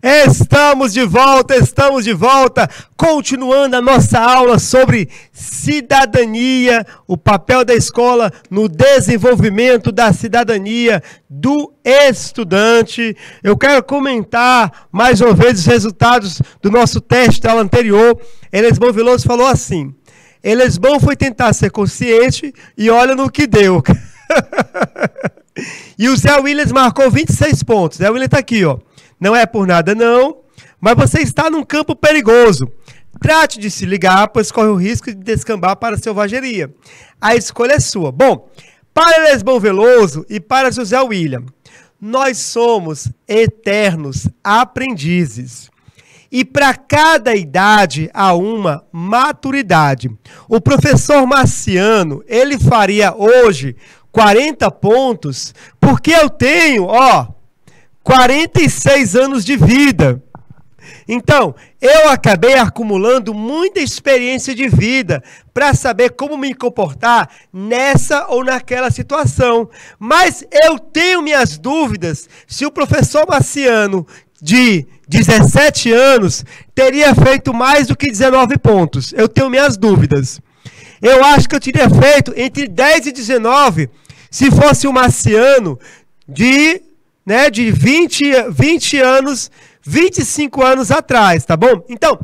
Estamos de volta, continuando a nossa aula sobre cidadania, o papel da escola no desenvolvimento da cidadania do estudante. Eu quero comentar mais uma vez os resultados do nosso teste da aula anterior. Elisbão Veloso falou assim: Elisbão foi tentar ser consciente e olha no que deu. E o Zé Williams marcou 26 pontos. Zé Williams está aqui, ó. Não é por nada não, mas você está num campo perigoso. Trate de se ligar, pois corre o risco de descambar para a selvageria. A escolha é sua. Bom, para Elisbão Veloso e para José William, nós somos eternos aprendizes. E para cada idade há uma maturidade. O professor Marciano, ele faria hoje 40 pontos, porque eu tenho, 46 anos de vida. Então, eu acabei acumulando muita experiência de vida para saber como me comportar nessa ou naquela situação. Mas eu tenho minhas dúvidas se o professor Marciano, de 17 anos, teria feito mais do que 19 pontos. Eu tenho minhas dúvidas. Eu acho que eu teria feito entre 10 e 19 se fosse o Marciano de 20 anos, 25 anos atrás, tá bom? Então,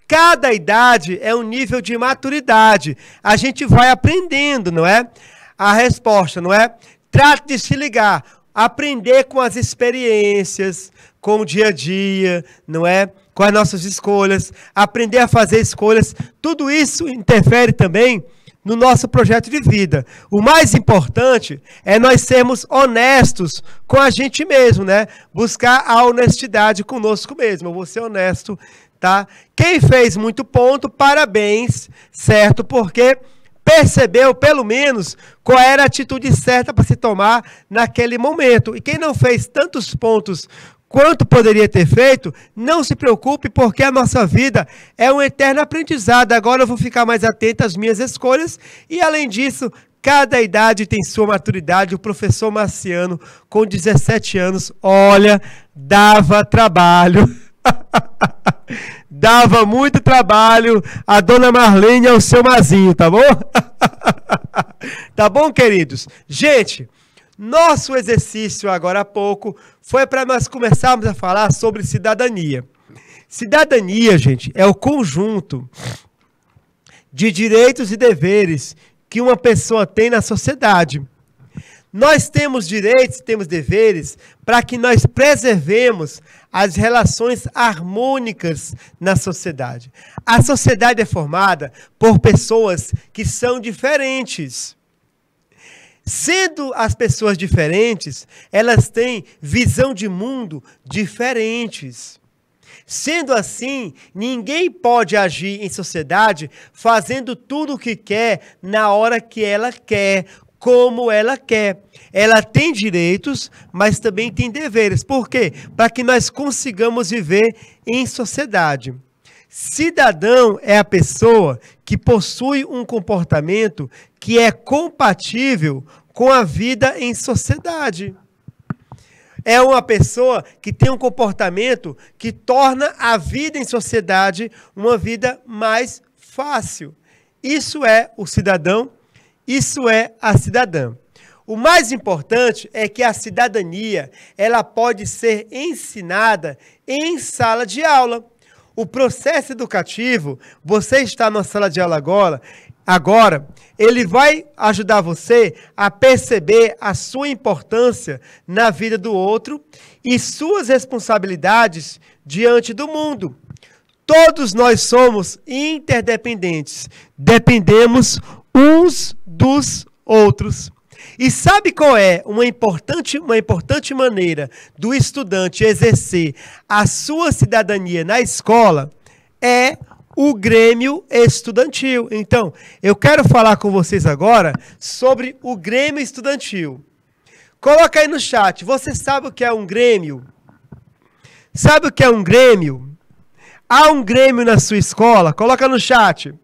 cada idade é um nível de maturidade. A gente vai aprendendo, não é? A resposta, não é? Trate de se ligar, aprender com as experiências, com o dia a dia, não é? Com as nossas escolhas, aprender a fazer escolhas. Tudo isso interfere também no nosso projeto de vida. O mais importante é nós sermos honestos com a gente mesmo, né? Buscar a honestidade conosco mesmo. Eu vou ser honesto, tá? Quem fez muito ponto, parabéns, certo? Porque percebeu, pelo menos, qual era a atitude certa para se tomar naquele momento. E quem não fez tantos pontos quanto poderia ter feito, não se preocupe, porque a nossa vida é um eterno aprendizado. Agora eu vou ficar mais atento às minhas escolhas e, além disso, cada idade tem sua maturidade. O professor Marciano, com 17 anos, olha, dava trabalho. Dava muito trabalho a dona Marlene ao seu Mazinho, tá bom? Tá bom, queridos? Gente, nosso exercício agora há pouco foi para nós começarmos a falar sobre cidadania. Cidadania, gente, é o conjunto de direitos e deveres que uma pessoa tem na sociedade. Nós temos direitos e temos deveres para que nós preservemos as relações harmônicas na sociedade. A sociedade é formada por pessoas que são diferentes. Sendo as pessoas diferentes, elas têm visão de mundo diferentes. Sendo assim, ninguém pode agir em sociedade fazendo tudo o que quer na hora que ela quer, como ela quer. Ela tem direitos, mas também tem deveres. Por quê? Para que nós consigamos viver em sociedade. Cidadão é a pessoa que possui um comportamento que é compatível com a vida em sociedade. É uma pessoa que tem um comportamento que torna a vida em sociedade uma vida mais fácil. Isso é o cidadão, isso é a cidadã. O mais importante é que a cidadania, ela pode ser ensinada em sala de aula. O processo educativo, você está na sala de aula agora, ele vai ajudar você a perceber a sua importância na vida do outro e suas responsabilidades diante do mundo. Todos nós somos interdependentes, dependemos uns dos outros. E sabe qual é uma importante maneira do estudante exercer a sua cidadania na escola? É o Grêmio Estudantil. Então, eu quero falar com vocês agora sobre o Grêmio Estudantil. Coloca aí no chat, você sabe o que é um Grêmio? Sabe o que é um Grêmio? Há um Grêmio na sua escola? Coloca no chat.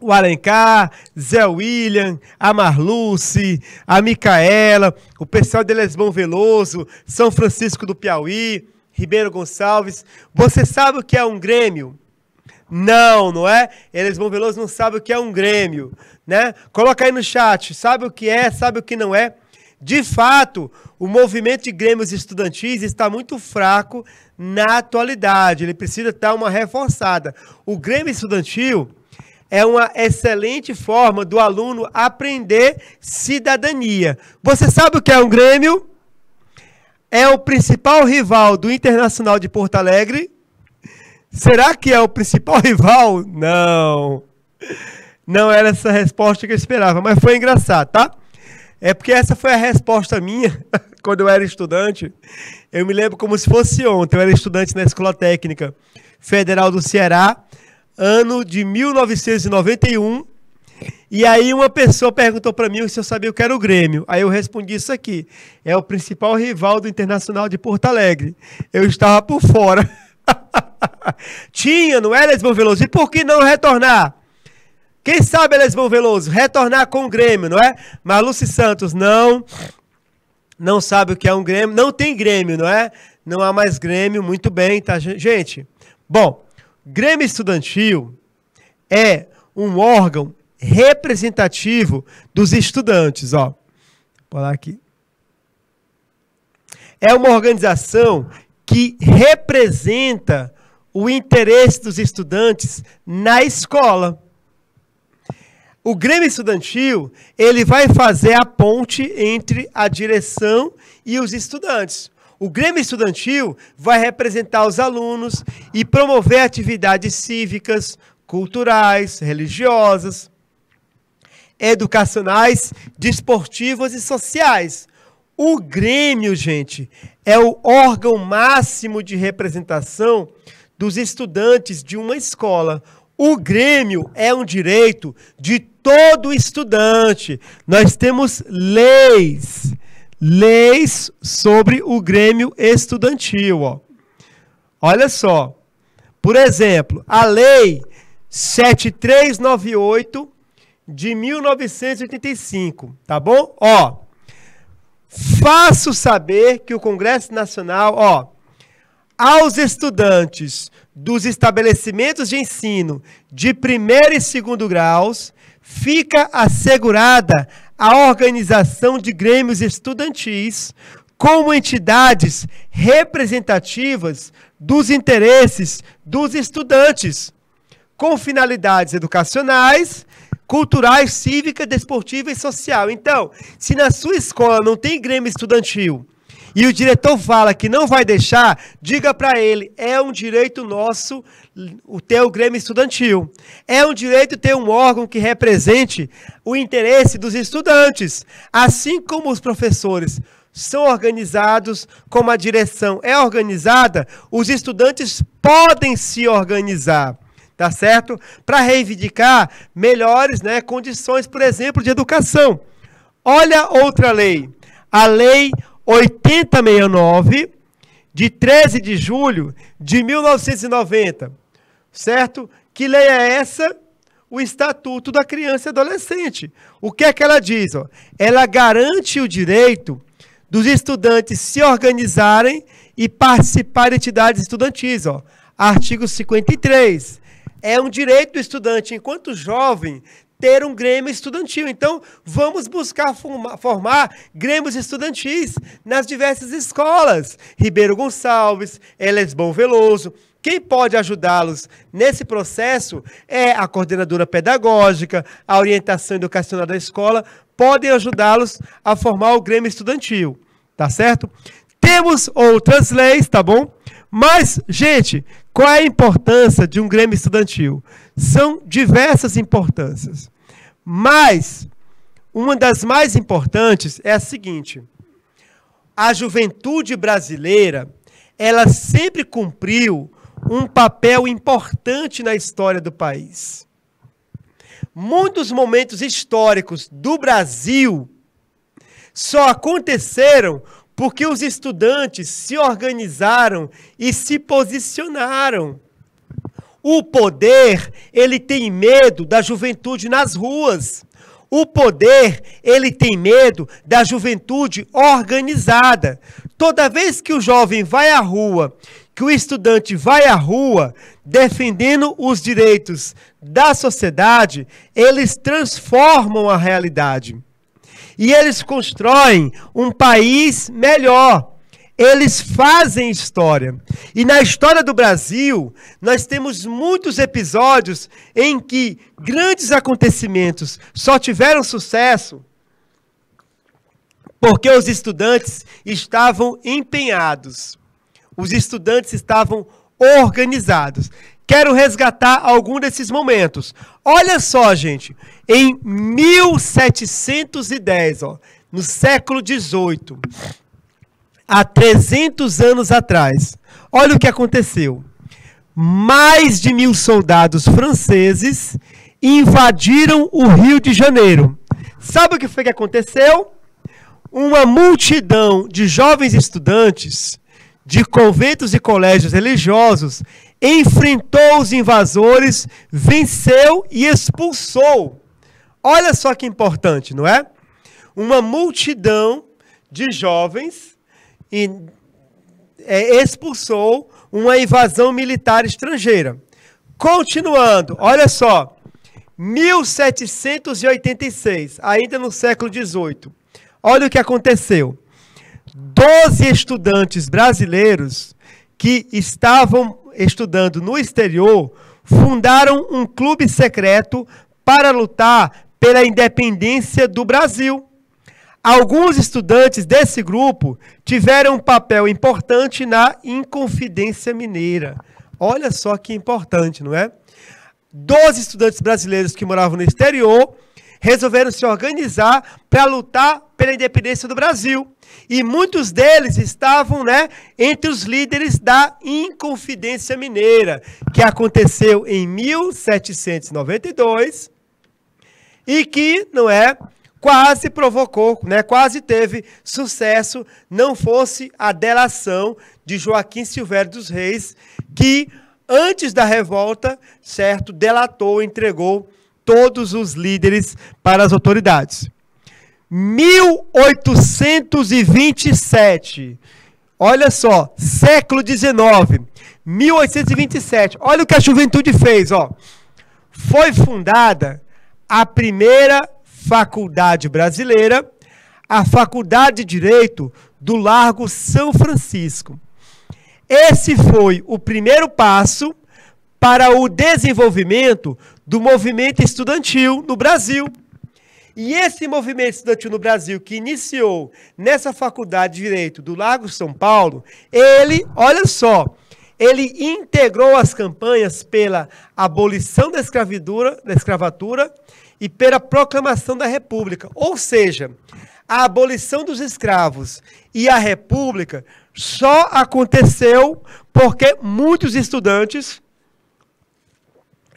O Alencar, Zé William, a Marluce, a Micaela, o pessoal de Elisbão Veloso, São Francisco do Piauí. Ribeiro Gonçalves. Você sabe o que é um Grêmio? Não, não é? Elisbon Veloso não sabe o que é um Grêmio, né? Coloca aí no chat, sabe o que é, sabe o que não é? De fato, o movimento de grêmios estudantis está muito fraco na atualidade, ele precisa dar uma reforçada. O Grêmio Estudantil é uma excelente forma do aluno aprender cidadania. Você sabe o que é um Grêmio? É o principal rival do Internacional de Porto Alegre. Será que é o principal rival? Não. Não era essa a resposta que eu esperava, mas foi engraçado, tá? É porque essa foi a resposta minha quando eu era estudante. Eu me lembro como se fosse ontem. Eu era estudante na Escola Técnica Federal do Ceará, ano de 1991. E aí uma pessoa perguntou para mim se eu sabia o que era o Grêmio. Aí eu respondi isso aqui. É o principal rival do Internacional de Porto Alegre. Eu estava por fora. Tinha, não era, Elisbon Veloso? E por que não retornar? Quem sabe, Elisbon Veloso, retornar com o Grêmio, não é? Mas Lucy Santos não sabe o que é um Grêmio. Não tem Grêmio, não é? Não há mais Grêmio, muito bem, tá, gente? Bom, Grêmio Estudantil é um órgão representativo dos estudantes, ó. Vou lá aqui. É uma organização que representa o interesse dos estudantes na escola. O Grêmio Estudantil, ele vai fazer a ponte entre a direção e os estudantes. O Grêmio Estudantil vai representar os alunos e promover atividades cívicas, culturais, religiosas, educacionais, desportivas e sociais. O Grêmio, gente, é o órgão máximo de representação dos estudantes de uma escola. O Grêmio é um direito de todo estudante. Nós temos leis sobre o Grêmio Estudantil. Ó. Olha só. Por exemplo, a Lei 7398 de 1985, tá bom? Ó, faço saber que o Congresso Nacional, ó, aos estudantes dos estabelecimentos de ensino de primeiro e segundo graus, fica assegurada a organização de grêmios estudantis como entidades representativas dos interesses dos estudantes, com finalidades educacionais, culturais, cívica, desportiva e social. Então, se na sua escola não tem grêmio estudantil e o diretor fala que não vai deixar, diga para ele, é um direito nosso ter o Grêmio Estudantil. É um direito ter um órgão que represente o interesse dos estudantes, assim como os professores são organizados, como a direção é organizada, os estudantes podem se organizar, tá certo? Para reivindicar melhores, né, condições, por exemplo, de educação. Olha outra lei, a Lei 8069, de 13 de julho de 1990, certo? Que lei é essa? O Estatuto da Criança e Adolescente. O que é que ela diz? Ó? Ela garante o direito dos estudantes se organizarem e participar de entidades estudantis. Ó. Artigo 53. É um direito do estudante, enquanto jovem, ter um grêmio estudantil. Então, vamos buscar formar grêmios estudantis nas diversas escolas. Ribeiro Gonçalves, Elisbon Veloso. Quem pode ajudá-los nesse processo é a coordenadora pedagógica, a orientação educacional da escola, podem ajudá-los a formar o grêmio estudantil, tá certo? Temos outras leis, tá bom? Mas, gente, qual é a importância de um grêmio estudantil? São diversas importâncias. Mas, uma das mais importantes é a seguinte: a juventude brasileira, ela sempre cumpriu um papel importante na história do país. Muitos momentos históricos do Brasil só aconteceram porque os estudantes se organizaram e se posicionaram. O poder, ele tem medo da juventude nas ruas. O poder, ele tem medo da juventude organizada. toda vez que o jovem vai à rua, que o estudante vai à rua defendendo os direitos da sociedade, eles transformam a realidade. E eles constroem um país melhor. Eles fazem história. E na história do Brasil, nós temos muitos episódios em que grandes acontecimentos só tiveram sucesso porque os estudantes estavam empenhados. Os estudantes estavam organizados. Quero resgatar algum desses momentos. Olha só, gente. Em 1710, no século XVIII, há 300 anos atrás, olha o que aconteceu. Mais de 1.000 soldados franceses invadiram o Rio de Janeiro. Sabe o que foi que aconteceu? Uma multidão de jovens estudantes de conventos e colégios religiosos enfrentou os invasores, venceu e expulsou. Olha só que importante, não é? Uma multidão de jovens expulsou uma invasão militar estrangeira. Continuando, olha só, 1786, ainda no século XVIII, olha o que aconteceu. 12 estudantes brasileiros que estavam estudando no exterior fundaram um clube secreto para lutar pela independência do Brasil. Alguns estudantes desse grupo tiveram um papel importante na Inconfidência Mineira. Olha só que importante, não é? 12 estudantes brasileiros que moravam no exterior resolveram se organizar para lutar pela independência do Brasil. E muitos deles estavam, entre os líderes da Inconfidência Mineira, que aconteceu em 1792 e que, quase provocou, quase teve sucesso, não fosse a delação de Joaquim Silvério dos Reis, que antes da revolta, certo, delatou, entregou todos os líderes para as autoridades. 1827, olha só, século XIX, 1827, olha o que a juventude fez, Foi fundada a primeira faculdade brasileira, a Faculdade de Direito do Largo São Francisco. Esse foi o primeiro passo para o desenvolvimento do movimento estudantil no Brasil. E esse movimento estudantil no Brasil, que iniciou nessa Faculdade de Direito do Largo São Paulo, olha só, ele integrou as campanhas pela abolição da escravatura e pela proclamação da República. Ou seja, a abolição dos escravos e a República só aconteceu porque muitos estudantes,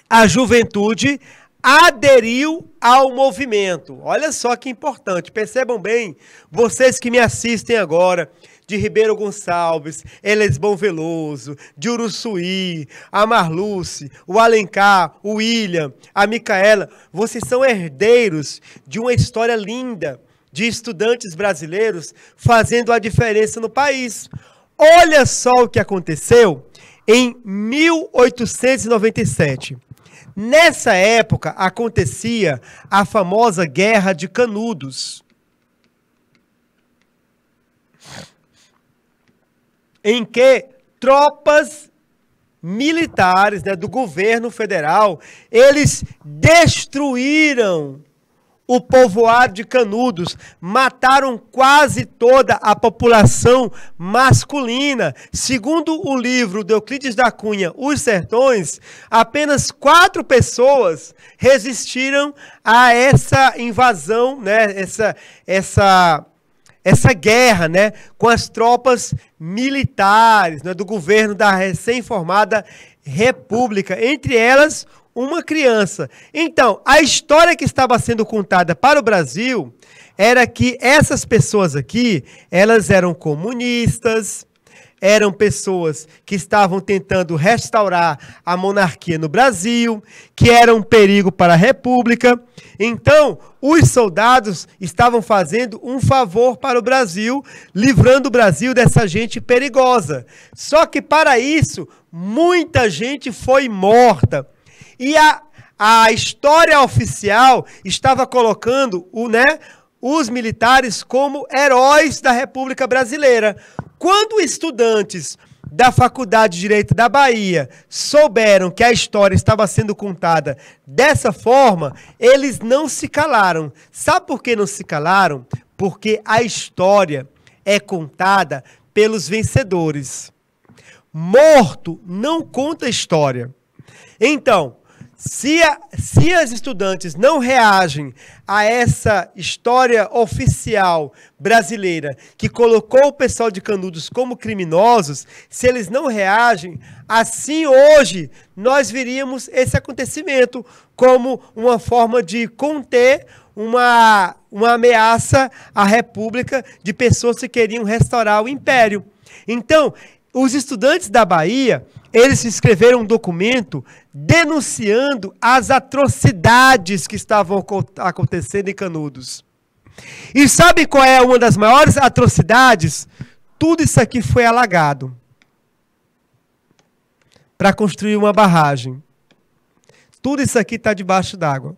a juventude, aderiu ao movimento. Olha só que importante. Percebam bem, vocês que me assistem agora, de Ribeiro Gonçalves, Elisbon Veloso, de Uruçuí, a Marluce, o Alencar, o William, a Micaela, vocês são herdeiros de uma história linda de estudantes brasileiros fazendo a diferença no país. Olha só o que aconteceu em 1897. Nessa época, acontecia a famosa Guerra de Canudos, em que tropas militares do governo federal, eles destruíram o povoado de Canudos, mataram quase toda a população masculina. Segundo o livro de Euclides da Cunha, Os Sertões, apenas 4 pessoas resistiram a essa invasão, essa guerra, com as tropas militares, do governo da recém-formada República, entre elas uma criança. Então, a história que estava sendo contada para o Brasil era que essas pessoas aqui, elas eram comunistas, eram pessoas que estavam tentando restaurar a monarquia no Brasil, que eram um perigo para a República. Então, os soldados estavam fazendo um favor para o Brasil, livrando o Brasil dessa gente perigosa. Só que, para isso, muita gente foi morta. E a história oficial estava colocando os militares como heróis da República Brasileira. Quando estudantes da Faculdade de Direito da Bahia souberam que a história estava sendo contada dessa forma, eles não se calaram. Sabe por que não se calaram? Porque a história é contada pelos vencedores. Morto não conta história. Então, se as estudantes não reagem a essa história oficial brasileira que colocou o pessoal de Canudos como criminosos, se eles não reagem, assim hoje nós veríamos esse acontecimento como uma forma de conter uma ameaça à República de pessoas que queriam restaurar o Império. Então, os estudantes da Bahia, eles escreveram um documento denunciando as atrocidades que estavam acontecendo em Canudos. E sabe qual é uma das maiores atrocidades? Tudo isso aqui foi alagado para construir uma barragem. Tudo isso aqui está debaixo d'água.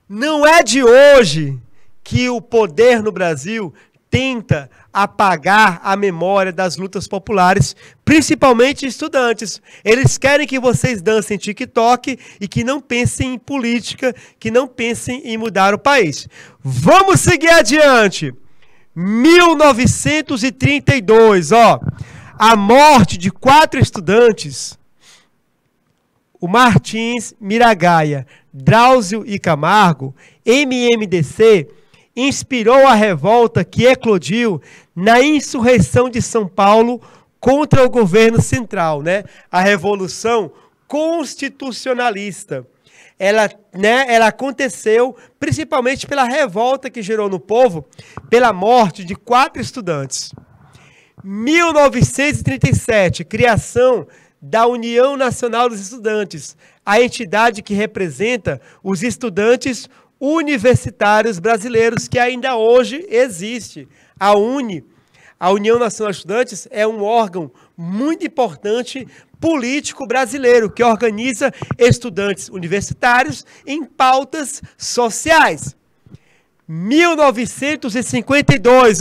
Não é de hoje que o poder no Brasil tenta apagar a memória das lutas populares, principalmente estudantes. Eles querem que vocês dancem TikTok e que não pensem em política, que não pensem em mudar o país. Vamos seguir adiante. 1932, a morte de 4 estudantes, o Martins, Miragaia, Drauzio e Camargo, MMDC, inspirou a revolta que eclodiu na insurreição de São Paulo contra o governo central, A Revolução Constitucionalista. Ela aconteceu principalmente pela revolta que gerou no povo, pela morte de 4 estudantes. 1937, criação da União Nacional dos Estudantes, a entidade que representa os estudantes universitários brasileiros, que ainda hoje existe. A União Nacional dos Estudantes, é um órgão muito importante político brasileiro, que organiza estudantes universitários em pautas sociais. 1952,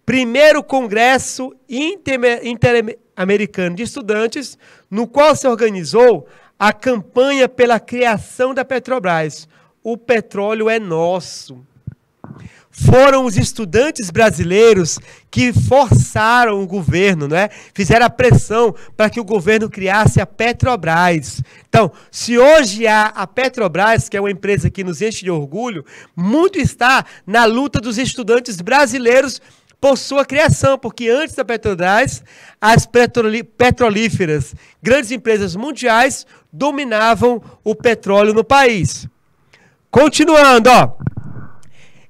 primeiro Congresso Interamericano de Estudantes, no qual se organizou a campanha pela criação da Petrobras. O petróleo é nosso. Foram os estudantes brasileiros que forçaram o governo, Fizeram a pressão para que o governo criasse a Petrobras. Então, se hoje há a Petrobras, que é uma empresa que nos enche de orgulho, muito está na luta dos estudantes brasileiros por sua criação, porque antes da Petrobras, as petrolíferas, grandes empresas mundiais, dominavam o petróleo no país. Continuando,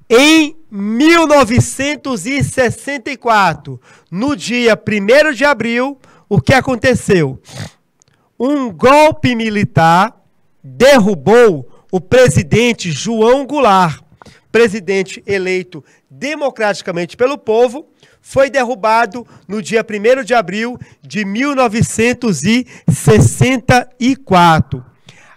em 1964, no dia 1º de abril, o que aconteceu? Um golpe militar derrubou o presidente João Goulart, presidente eleito democraticamente pelo povo, foi derrubado no dia 1º de abril de 1964.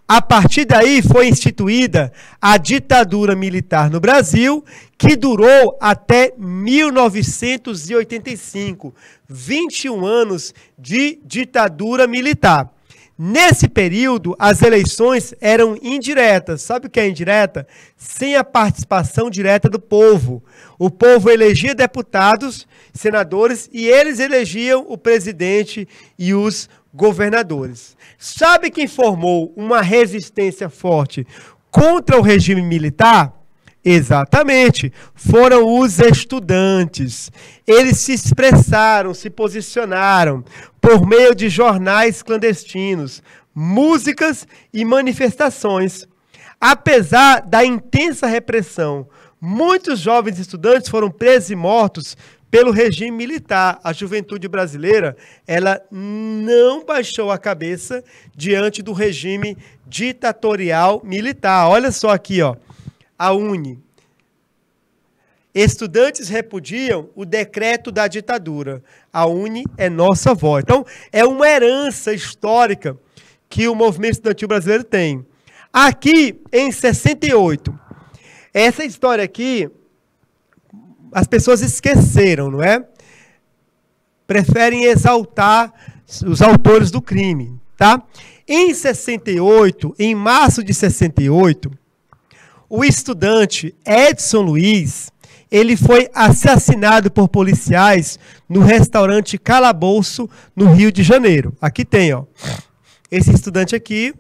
A partir daí foi instituída a ditadura militar no Brasil, que durou até 1985, 21 anos de ditadura militar. Nesse período, as eleições eram indiretas. Sabe o que é indireta? Sem a participação direta do povo. O povo elegia deputados, senadores, e eles elegiam o presidente e os governadores. Sabe quem formou uma resistência forte contra o regime militar? Exatamente, foram os estudantes. Eles se expressaram, se posicionaram por meio de jornais clandestinos, músicas e manifestações. Apesar da intensa repressão, muitos jovens estudantes foram presos e mortos, pelo regime militar. A juventude brasileira, ela não baixou a cabeça diante do regime ditatorial militar. Olha só aqui, ó, a UNE. Estudantes repudiam o decreto da ditadura. A UNE é nossa voz. Então, é uma herança histórica que o movimento estudantil brasileiro tem. Aqui, em 68, essa história aqui, as pessoas esqueceram, não é? Preferem exaltar os autores do crime, tá? Em 68, em março de 68, o estudante Edson Luiz, ele foi assassinado por policiais no restaurante Calabouço, no Rio de Janeiro. Aqui tem, ó. Esse estudante aqui,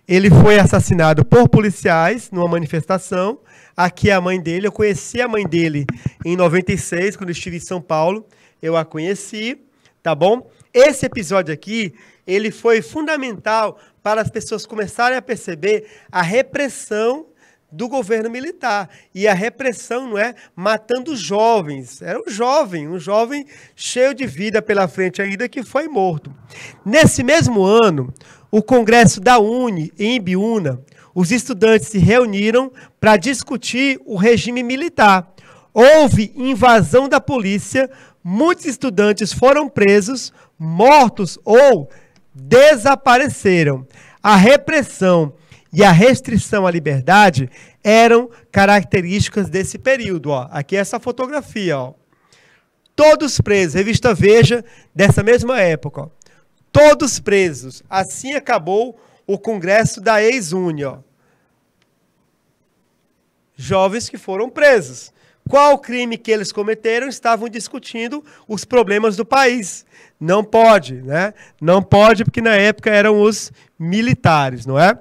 ele foi assassinado por policiais numa manifestação. Aqui é a mãe dele. Eu conheci a mãe dele em 96, quando eu estive em São Paulo. Eu a conheci, tá bom? Esse episódio aqui, ele foi fundamental para as pessoas começarem a perceber a repressão do governo militar. E a repressão, não é? Matando jovens. Era um jovem cheio de vida pela frente ainda, que foi morto. Nesse mesmo ano, o Congresso da UNE, em Ibiúna, os estudantes se reuniram para discutir o regime militar. Houve invasão da polícia, muitos estudantes foram presos, mortos ou desapareceram. A repressão e a restrição à liberdade eram características desse período. Ó. Aqui é essa fotografia. Ó. Todos presos, revista Veja, dessa mesma época. Ó. Todos presos. Assim acabou o Congresso da ex-UNE. Jovens que foram presos. Qual crime que eles cometeram? Estavam discutindo os problemas do país. Não pode, né? Não pode, porque na época eram os militares, não é?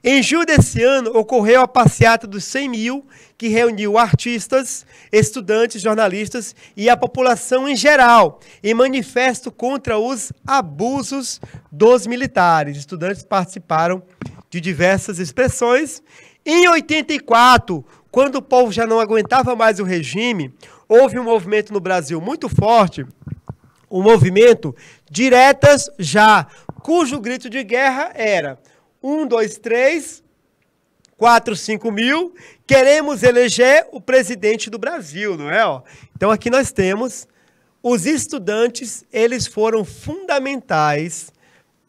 Em julho desse ano, ocorreu a passeata dos 100 mil, que reuniu artistas, estudantes, jornalistas e a população em geral, em manifesto contra os abusos dos militares. Estudantes participaram de diversas expressões. Em 84, quando o povo já não aguentava mais o regime, houve um movimento no Brasil muito forte, o movimento Diretas Já, cujo grito de guerra era: 1, 2, 3, 4, 5 mil, queremos eleger o presidente do Brasil, não é? Ó? Então aqui nós temos os estudantes, eles foram fundamentais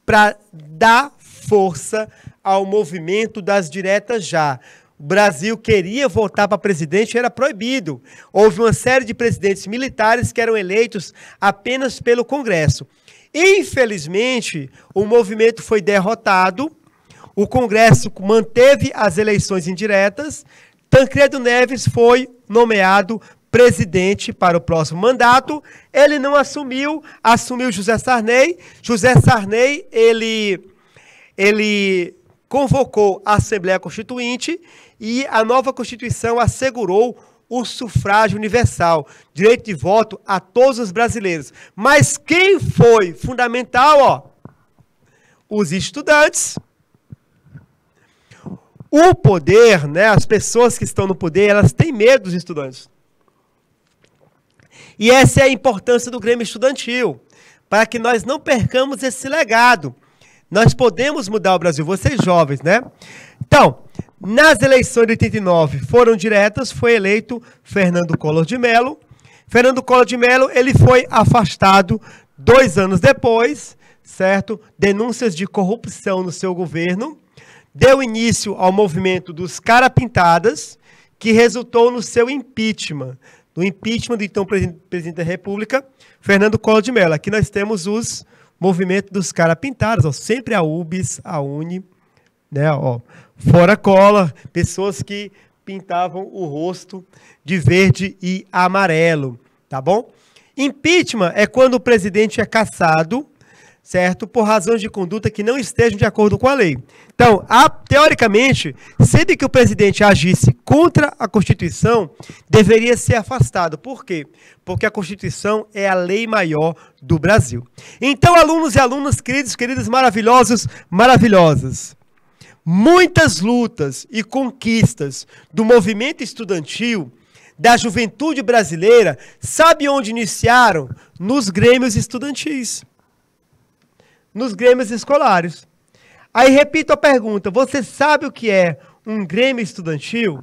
para dar força ao movimento das diretas já. O Brasil queria votar para presidente, era proibido. Houve uma série de presidentes militares que eram eleitos apenas pelo Congresso. Infelizmente, o movimento foi derrotado. O Congresso manteve as eleições indiretas. Tancredo Neves foi nomeado presidente para o próximo mandato. Ele não assumiu, assumiu José Sarney. José Sarney, ele convocou a Assembleia Constituinte e a nova Constituição assegurou o sufrágio universal, direito de voto a todos os brasileiros. Mas quem foi fundamental? Ó, os estudantes. O poder, né, as pessoas que estão no poder, elas têm medo dos estudantes. E essa é a importância do Grêmio Estudantil, para que nós não percamos esse legado. Nós podemos mudar o Brasil, vocês jovens, né? Então, nas eleições de 89 foram diretas, foi eleito Fernando Collor de Mello. Fernando Collor de Mello, ele foi afastado 2 anos depois, certo? Denúncias de corrupção no seu governo. Deu início ao movimento dos Carapintadas, que resultou no seu impeachment. No impeachment do então presidente da República, Fernando Collor de Mello. Aqui nós temos os movimentos dos Carapintadas, ó, sempre a UBS, a UNE, né, ó, fora Collor, pessoas que pintavam o rosto de verde e amarelo, tá bom? Impeachment é quando o presidente é cassado, certo? Por razões de conduta que não estejam de acordo com a lei. Então, teoricamente, sempre que o presidente agisse contra a Constituição, deveria ser afastado. Por quê? Porque a Constituição é a lei maior do Brasil. Então, alunos e alunas, queridos, queridas, maravilhosos, maravilhosas, muitas lutas e conquistas do movimento estudantil da juventude brasileira, sabe onde iniciaram? Nos grêmios estudantis. Nos grêmios escolares. Aí repito a pergunta, você sabe o que é um grêmio estudantil?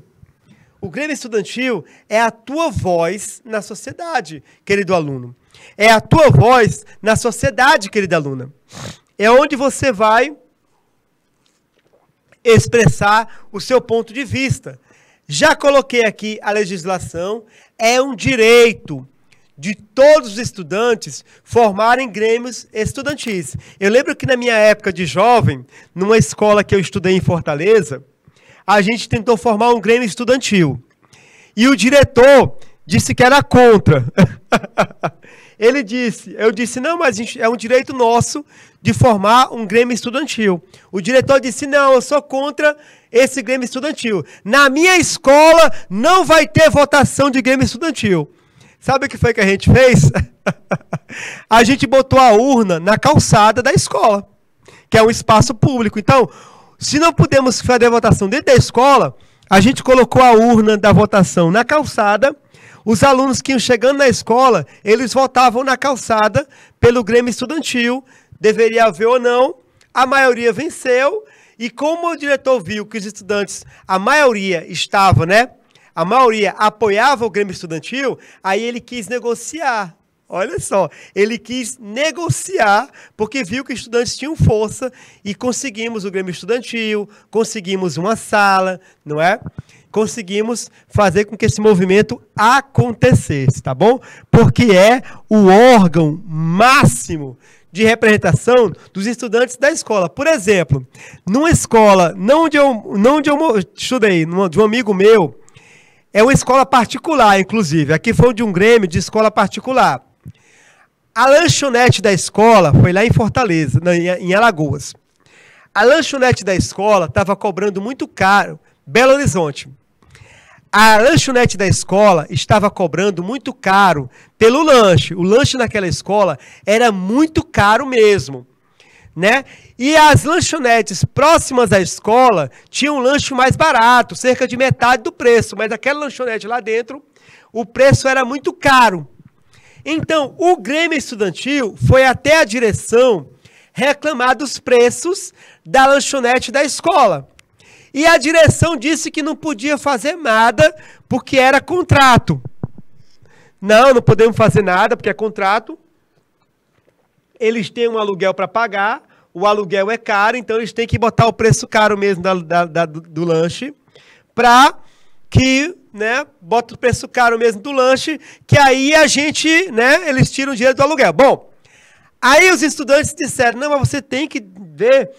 O grêmio estudantil é a tua voz na sociedade, querido aluno. É a tua voz na sociedade, querida aluna. É onde você vai expressar o seu ponto de vista. Já coloquei aqui a legislação, é um direito de todos os estudantes formarem grêmios estudantis. Eu lembro que na minha época de jovem, numa escola que eu estudei em Fortaleza, a gente tentou formar um grêmio estudantil. E o diretor disse que era contra. Eu disse, não, mas é um direito nosso de formar um grêmio estudantil. O diretor disse, não, eu sou contra esse grêmio estudantil. Na minha escola não vai ter votação de grêmio estudantil. Sabe o que foi que a gente fez? A gente botou a urna na calçada da escola, que é um espaço público. Então, se não pudemos fazer a votação dentro da escola, a gente colocou a urna da votação na calçada. Os alunos que iam chegando na escola, eles votavam na calçada pelo grêmio estudantil, deveria haver ou não, a maioria venceu, e como o diretor viu que os estudantes, a maioria estava, né? A maioria apoiava o grêmio estudantil, aí ele quis negociar. Olha só, ele quis negociar, porque viu que os estudantes tinham força, e conseguimos o grêmio estudantil, conseguimos uma sala, não é? Conseguimos fazer com que esse movimento acontecesse, tá bom? Porque é o órgão máximo de representação dos estudantes da escola. Por exemplo, numa escola, não onde eu estudei, de um amigo meu, é uma escola particular, inclusive. Aqui foi de um grêmio de escola particular. A lanchonete da escola foi lá em Fortaleza, em Alagoas. A lanchonete da escola estava cobrando muito caro, Belo Horizonte. A lanchonete da escola estava cobrando muito caro pelo lanche. O lanche naquela escola era muito caro mesmo, né? E as lanchonetes próximas à escola tinham um lanche mais barato, cerca de metade do preço. Mas aquela lanchonete lá dentro, o preço era muito caro. Então, o Grêmio Estudantil foi até a direção reclamar dos preços da lanchonete da escola. E a direção disse que não podia fazer nada porque era contrato. Não podemos fazer nada porque é contrato. Eles têm um aluguel para pagar, o aluguel é caro, então eles têm que botar o preço caro mesmo do lanche para que, né, bota o preço caro mesmo do lanche, que aí a gente, né, eles tiram o dinheiro do aluguel. Bom, aí os estudantes disseram, não, mas você tem que ver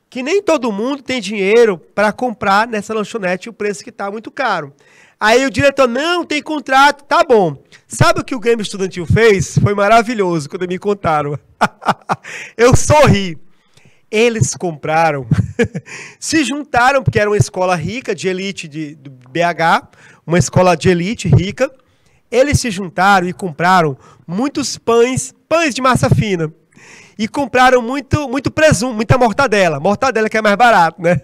que nem todo mundo tem dinheiro para comprar nessa lanchonete o preço que está muito caro. Aí o diretor, não, tem contrato, tá bom. Sabe o que o Grêmio Estudantil fez? Foi maravilhoso quando me contaram. Eu sorri. Eles compraram, se juntaram, porque era uma escola rica, de elite do BH, uma escola de elite rica. Eles se juntaram e compraram muitos pães de massa fina. E compraram muito presunto, muita mortadela que é mais barato, né?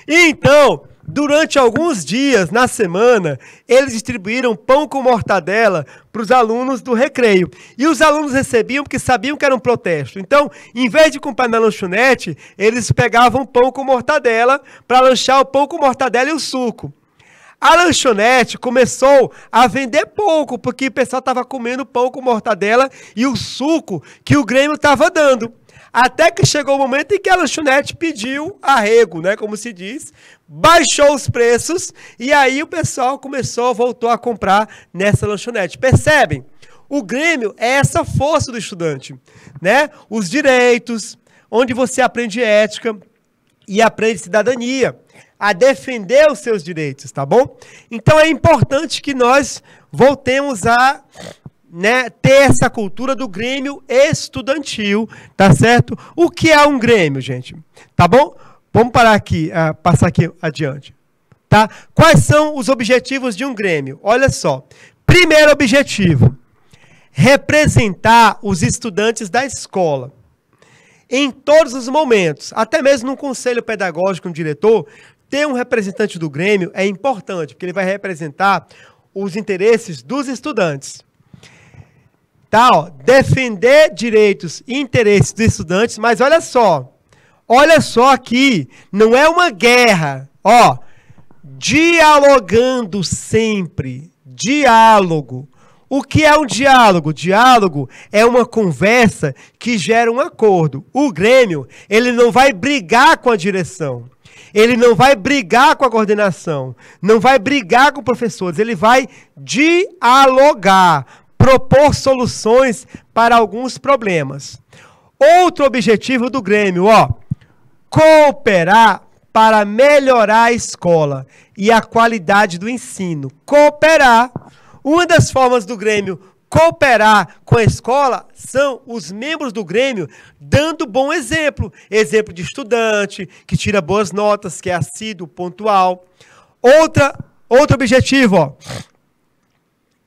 E então, durante alguns dias, na semana, eles distribuíram pão com mortadela para os alunos do recreio. E os alunos recebiam porque sabiam que era um protesto. Então, em vez de comprar na lanchonete, eles pegavam pão com mortadela para lanchar o pão com mortadela e o suco. A lanchonete começou a vender pouco, porque o pessoal estava comendo pão com mortadela e o suco que o Grêmio estava dando. Até que chegou o momento em que a lanchonete pediu arrego, né, como se diz, baixou os preços e aí o pessoal voltou a comprar nessa lanchonete. Percebem? O Grêmio é essa força do estudante, né? Os direitos, onde você aprende ética e aprende cidadania, a defender os seus direitos, tá bom? Então é importante que nós voltemos a, né, ter essa cultura do Grêmio estudantil, tá certo? O que é um Grêmio, gente? Tá bom? Vamos parar aqui, passar aqui adiante, tá? Quais são os objetivos de um Grêmio? Olha só. Primeiro objetivo, representar os estudantes da escola em todos os momentos, até mesmo no conselho pedagógico, no diretor, ter um representante do Grêmio é importante, porque ele vai representar os interesses dos estudantes. Tá, ó, defender direitos e interesses dos estudantes, mas olha só aqui, não é uma guerra, ó, dialogando sempre, diálogo. O que é um diálogo? Diálogo é uma conversa que gera um acordo. O Grêmio, ele não vai brigar com a direção, ele não vai brigar com a coordenação, não vai brigar com professores, ele vai dialogar, propor soluções para alguns problemas. Outro objetivo do Grêmio, ó, cooperar para melhorar a escola e a qualidade do ensino. Cooperar. Uma das formas do Grêmio cooperar com a escola são os membros do Grêmio dando bom exemplo. Exemplo de estudante, que tira boas notas, que é assíduo, pontual. Outro objetivo, ó,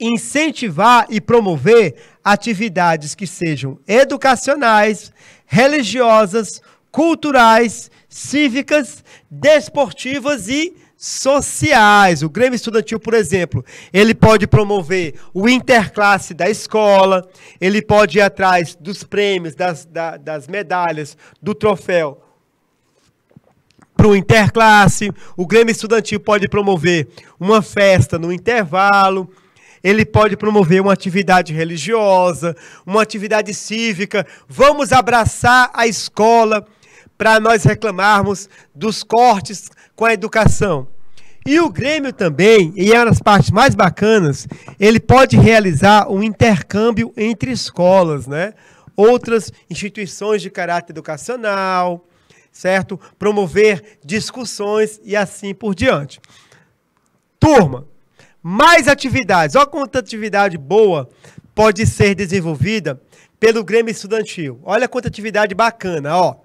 incentivar e promover atividades que sejam educacionais, religiosas, culturais, cívicas, desportivas e sociais. O Grêmio Estudantil, por exemplo, ele pode promover o interclasse da escola, ele pode ir atrás dos prêmios, das medalhas, do troféu para o interclasse. O Grêmio Estudantil pode promover uma festa no intervalo, ele pode promover uma atividade religiosa, uma atividade cívica. Vamos abraçar a escola para nós reclamarmos dos cortes com a educação. E o Grêmio também, e é uma das partes mais bacanas, ele pode realizar um intercâmbio entre escolas, né? Outras instituições de caráter educacional, certo? Promover discussões e assim por diante. Turma, mais atividades. Olha quanta atividade boa pode ser desenvolvida pelo Grêmio Estudantil. Olha quanta atividade bacana, ó.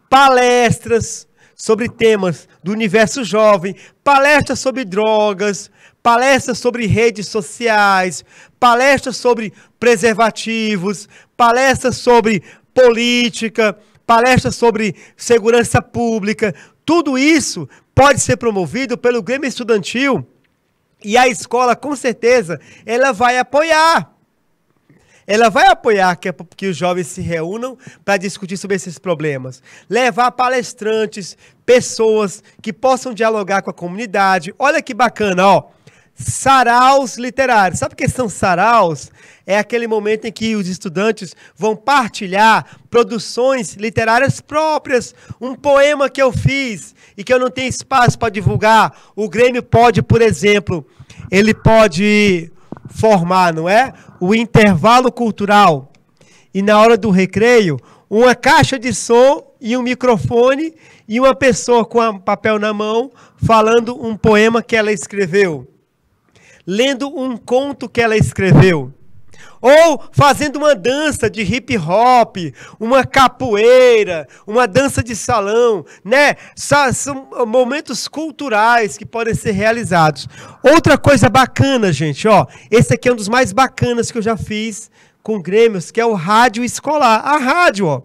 Palestras sobre temas do universo jovem, palestras sobre drogas, palestras sobre redes sociais, palestras sobre preservativos, palestras sobre política, palestras sobre segurança pública. Tudo isso pode ser promovido pelo Grêmio Estudantil e a escola, com certeza, ela vai apoiar. Ela vai apoiar que os jovens se reúnam para discutir sobre esses problemas. Levar palestrantes, pessoas que possam dialogar com a comunidade. Olha que bacana, ó. Saraus literários. Sabe o que são saraus? É aquele momento em que os estudantes vão partilhar produções literárias próprias. Um poema que eu fiz e que eu não tenho espaço para divulgar. O Grêmio pode, por exemplo, ele pode formar, não é? O intervalo cultural e na hora do recreio, uma caixa de som e um microfone e uma pessoa com um papel na mão falando um poema que ela escreveu, lendo um conto que ela escreveu, ou fazendo uma dança de hip hop, uma capoeira, uma dança de salão, né? São momentos culturais que podem ser realizados. Outra coisa bacana, gente, ó, esse aqui é um dos mais bacanas que eu já fiz com grêmios, que é o rádio escolar. A rádio, ó.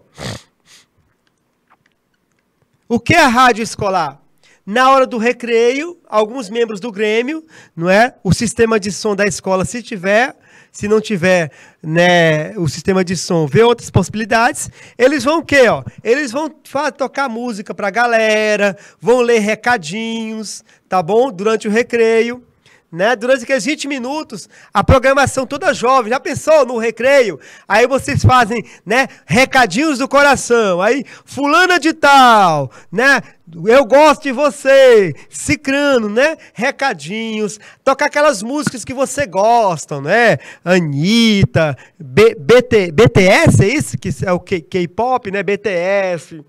O que é a rádio escolar? Na hora do recreio, alguns membros do Grêmio, não é? O sistema de som da escola, se tiver, se não tiver, né, o sistema de som, vê outras possibilidades, eles vão o quê, ó? Eles vão tocar música pra galera, vão ler recadinhos, tá bom? Durante o recreio, né? Durante aqueles 20 minutos, a programação toda jovem. Já pensou no recreio? Aí vocês fazem, né, recadinhos do coração. Aí, fulana de tal, né? Eu gosto de você, cicrano, né? Recadinhos, tocar aquelas músicas que você gosta, né? Anitta, BTS, é isso? Que é o K-pop, né? BTS.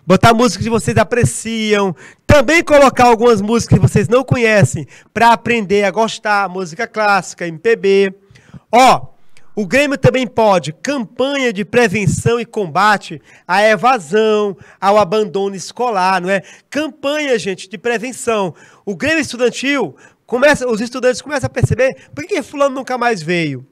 Botar músicas que vocês apreciam. Também colocar algumas músicas que vocês não conhecem para aprender a gostar. Música clássica, MPB. Ó, o Grêmio também pode campanha de prevenção e combate à evasão, ao abandono escolar, não é? Campanha, gente, de prevenção. O Grêmio Estudantil, os estudantes começam a perceber por que fulano nunca mais veio.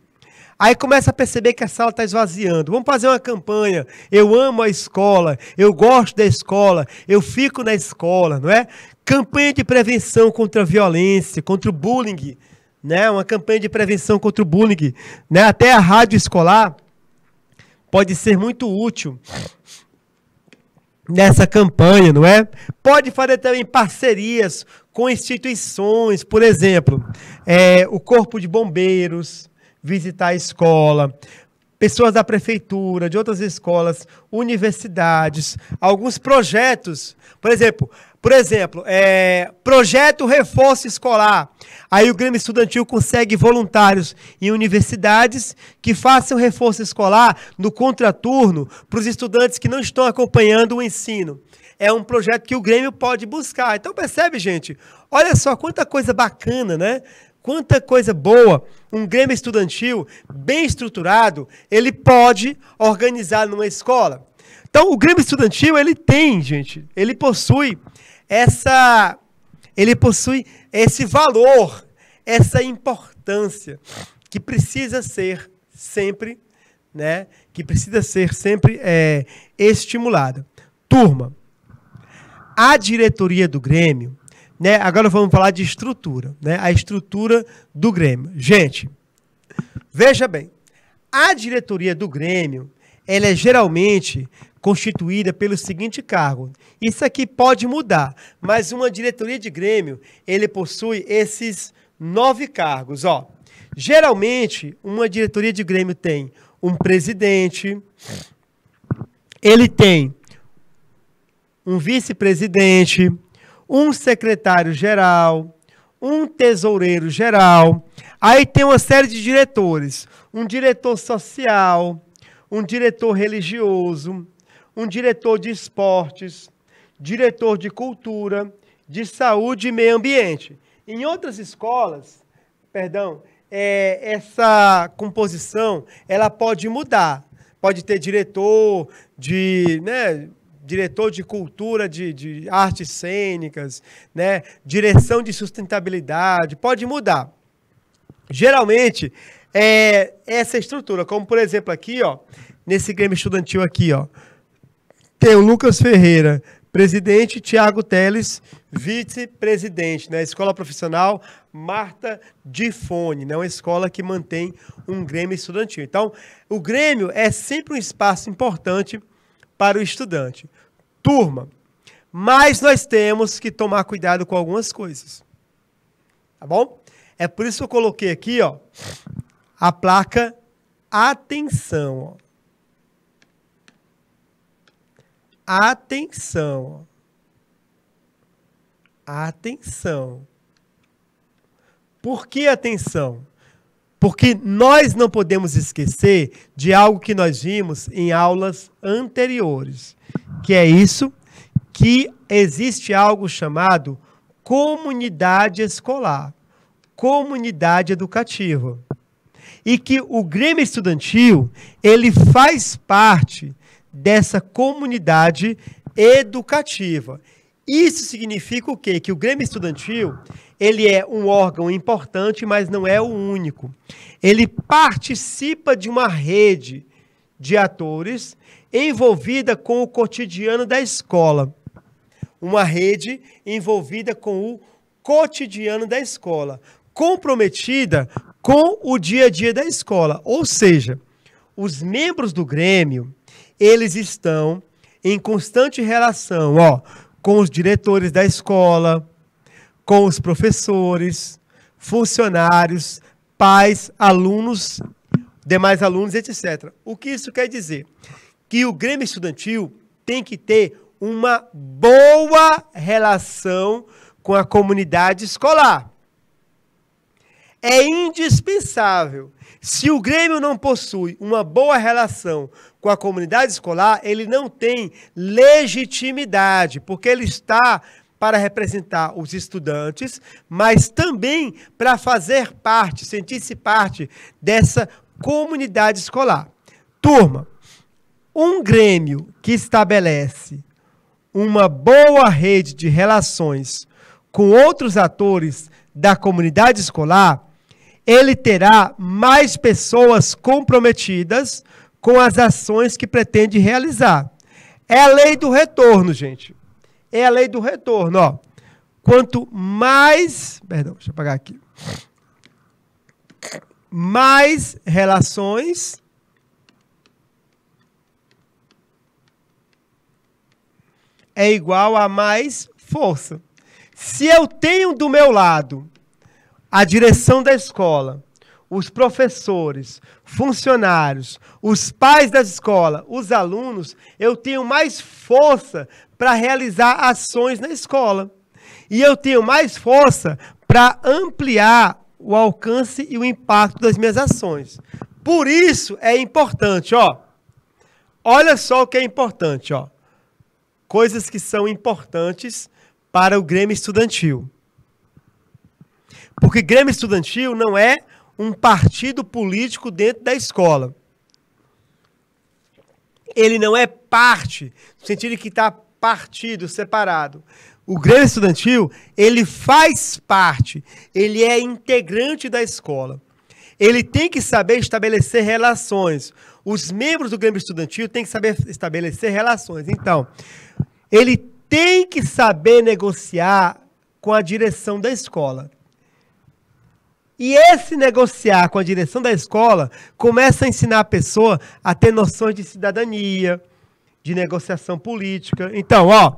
Aí começa a perceber que a sala está esvaziando. Vamos fazer uma campanha. Eu amo a escola, eu gosto da escola, eu fico na escola, não é? Campanha de prevenção contra a violência, contra o bullying, né? Uma campanha de prevenção contra o bullying, né? Até a rádio escolar pode ser muito útil nessa campanha, não é? Pode fazer também parcerias com instituições, por exemplo, o Corpo de Bombeiros, visitar a escola, pessoas da prefeitura, de outras escolas, universidades, alguns projetos, por exemplo, projeto reforço escolar. Aí o Grêmio Estudantil consegue voluntários em universidades que façam reforço escolar no contraturno para os estudantes que não estão acompanhando o ensino. É um projeto que o Grêmio pode buscar. Então percebe, gente? Olha só quanta coisa bacana, né? Quanta coisa boa. Um Grêmio Estudantil bem estruturado, ele pode organizar numa escola. Então o Grêmio Estudantil, ele tem, gente, ele possui esse valor, essa importância que precisa ser sempre, né, estimulada. Turma, a diretoria do Grêmio, né, agora vamos falar de estrutura, né, a estrutura do Grêmio. Gente, veja bem, a diretoria do Grêmio, ela é geralmente constituída pelo seguinte cargo. Isso aqui pode mudar, mas uma diretoria de Grêmio, ele possui esses 9 cargos. Ó. Geralmente, uma diretoria de Grêmio tem um presidente, ele tem um vice-presidente, um secretário-geral, um tesoureiro-geral, aí tem uma série de diretores, um diretor social, um diretor religioso, um diretor de esportes, diretor de cultura, de saúde e meio ambiente. Em outras escolas, essa composição ela pode mudar. Pode ter diretor de cultura, de artes cênicas, né? Direção de sustentabilidade, pode mudar. Geralmente, essa estrutura, como por exemplo aqui, ó, nesse Grêmio Estudantil aqui, ó, tem o Lucas Ferreira, presidente, Tiago Teles, vice-presidente, né? Escola Profissional Marta Difone, né? Uma escola que mantém um Grêmio Estudantil. Então, o Grêmio é sempre um espaço importante para o estudante. Turma, mas nós temos que tomar cuidado com algumas coisas. Tá bom? É por isso que eu coloquei aqui, ó, a placa atenção, ó. Atenção. Atenção. Por que atenção? Porque nós não podemos esquecer de algo que nós vimos em aulas anteriores, que é isso, que existe algo chamado comunidade escolar, comunidade educativa. E que o Grêmio Estudantil, ele faz parte dessa comunidade educativa. Isso significa o quê? Que o Grêmio Estudantil, ele é um órgão importante, mas não é o único. Ele participa de uma rede de atores envolvida com o cotidiano da escola. Uma rede envolvida com o cotidiano da escola, comprometida com o dia a dia da escola. Ou seja, os membros do Grêmio, eles estão em constante relação, ó, com os diretores da escola, com os professores, funcionários, pais, alunos, demais alunos, etc. O que isso quer dizer? Que o Grêmio Estudantil tem que ter uma boa relação com a comunidade escolar. É indispensável. Se o Grêmio não possui uma boa relação com a comunidade escolar, ele não tem legitimidade, porque ele está para representar os estudantes, mas também para fazer parte, sentir-se parte dessa comunidade escolar. Turma, um Grêmio que estabelece uma boa rede de relações com outros atores da comunidade escolar, ele terá mais pessoas comprometidas com as ações que pretende realizar. É a lei do retorno, gente. É a lei do retorno, ó. Quanto mais... Perdão, deixa eu apagar aqui. Mais relações... é igual a mais força. Se eu tenho do meu lado a direção da escola, os professores, funcionários, os pais da escola, os alunos, eu tenho mais força para realizar ações na escola. E eu tenho mais força para ampliar o alcance e o impacto das minhas ações. Por isso é importante, ó. Olha só o que é importante, ó. Coisas que são importantes para o Grêmio Estudantil. Porque Grêmio Estudantil não é um partido político dentro da escola. Ele não é parte, no sentido de que está partido, separado. O Grêmio Estudantil, ele faz parte, ele é integrante da escola. Ele tem que saber estabelecer relações. Os membros do Grêmio Estudantil têm que saber estabelecer relações. Então, ele tem que saber negociar com a direção da escola. E esse negociar com a direção da escola começa a ensinar a pessoa a ter noções de cidadania, de negociação política. Então, ó,